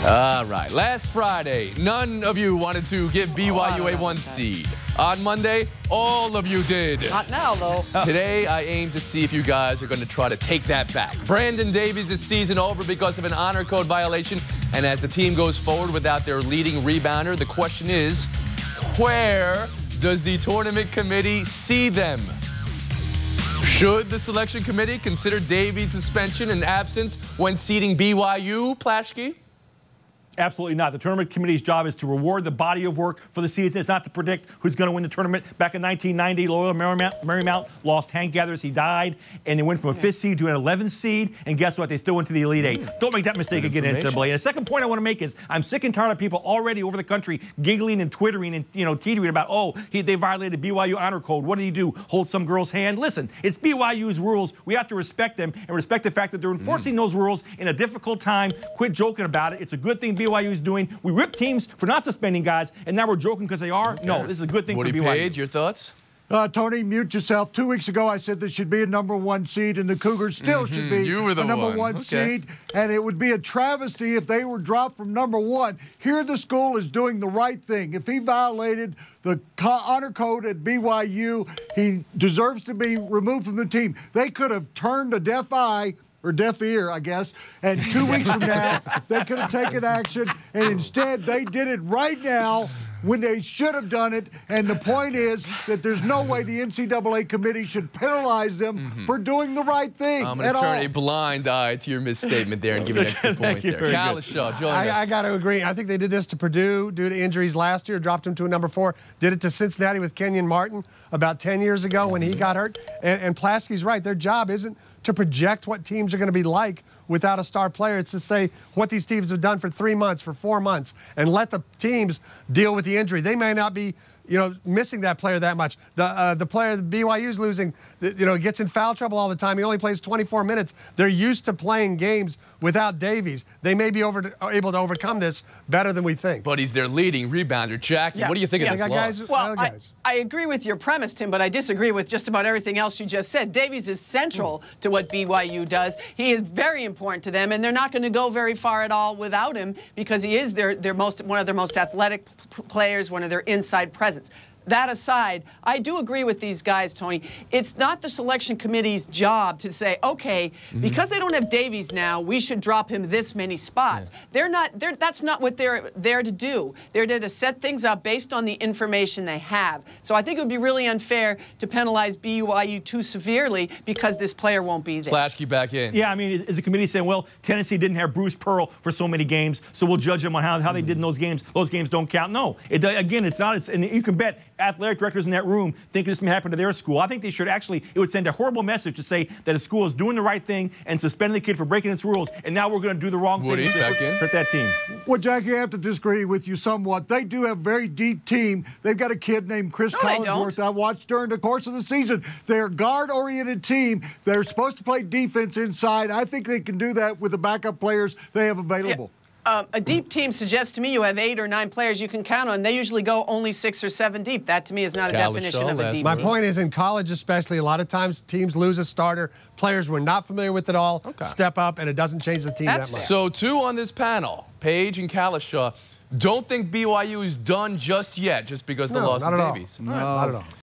All right. Last Friday, none of you wanted to give BYU a 1 seed. On Monday, all of you did. Not now, though. Today, I aim to see if you guys are going to try to take that back. Brandon Davies is season over because of an honor code violation. And as the team goes forward without their leading rebounder, the question is, where does the tournament committee see them? Should the selection committee consider Davies' suspension and absence when seeding BYU, Plaschke? Absolutely not. The tournament committee's job is to reward the body of work for the season. It's not to predict who's going to win the tournament. Back in 1990, Loyola Marymount lost Hank Gathers. He died, and they went from a 5th seed to an 11th seed. And guess what? They still went to the Elite Eight. Don't make that mistake again, NCAA. And the second point I want to make is I'm sick and tired of people already over the country giggling and twittering and teetering about, they violated BYU honor code. What did he do? Hold some girl's hand? Listen, it's BYU's rules. We have to respect them and respect the fact that they're enforcing those rules in a difficult time. Quit joking about it. It's a good thing BYU is doing. We rip teams for not suspending guys, and now we're joking because they are. Okay. No, this is a good thing for BYU. Page, your thoughts? Tony, mute yourself. 2 weeks ago, I said there should be a #1 seed, and the Cougars still should be a #1 seed. And it would be a travesty if they were dropped from #1. Here, the school is doing the right thing. If he violated the honor code at BYU, he deserves to be removed from the team. They could have turned a deaf eye, or deaf ear, I guess, and 2 weeks from now, they could have taken action, and instead they did it right now when they should have done it. And the point is that there's no way the NCAA committee should penalize them for doing the right thing. I'm going to turn a blind eye to your misstatement there and give you an extra point there. Kalishaw, join us. I got to agree. I think they did this to Purdue due to injuries last year, dropped him to a #4. Did it to Cincinnati with Kenyon Martin about 10 years ago when he got hurt. And Plaschke's right. Their job isn't to project what teams are going to be like without a star player. It's to say what these teams have done for 3 months, for 4 months, and let the teams deal with the injury. They may not be, missing that player that much. The player that BYU's losing, gets in foul trouble all the time. He only plays 24 minutes. They're used to playing games without Davies. They may be able to overcome this better than we think. But he's their leading rebounder. Jackie, what do you think of this loss? Well, I agree with your premise, Tim, but I disagree with just about everything else you just said. Davies is central to what BYU does. He is very important to them, and they're not going to go very far at all without him because he is one of their most athletic players, one of their inside presence. That aside, I do agree with these guys, Tony. It's not the selection committee's job to say, okay, because they don't have Davies now, we should drop him this many spots. That's not what they're there to do. They're there to set things up based on the information they have. So I think it would be really unfair to penalize BYU too severely because this player won't be there. Plaschke back in. Yeah, I mean, is the committee saying, well, Tennessee didn't have Bruce Pearl for so many games, so we'll judge them on how they did in those games. Those games don't count. No, again, it's not. And you can bet athletic directors in that room think this may happen to their school. I think they should actually, it would send a horrible message to say that a school is doing the right thing and suspending the kid for breaking its rules, and now we're going to do the wrong thing and hurt that team. Well, Jackie, I have to disagree with you somewhat. They do have a very deep team. They've got a kid named Chris Collinsworth I watched during the course of the season. They're a guard-oriented team. They're supposed to play defense inside. I think they can do that with the backup players they have available. Yeah. A deep team suggests to me you have 8 or 9 players you can count on. They usually go only 6 or 7 deep. That, to me, is not a definition of a deep team. My point is, in college especially, a lot of times teams lose a starter. Players we're not familiar with at all step up, and it doesn't change the team that much. So 2 on this panel, Page and Kalishaw, don't think BYU is done just yet just because they lost to Davies. No, not at all.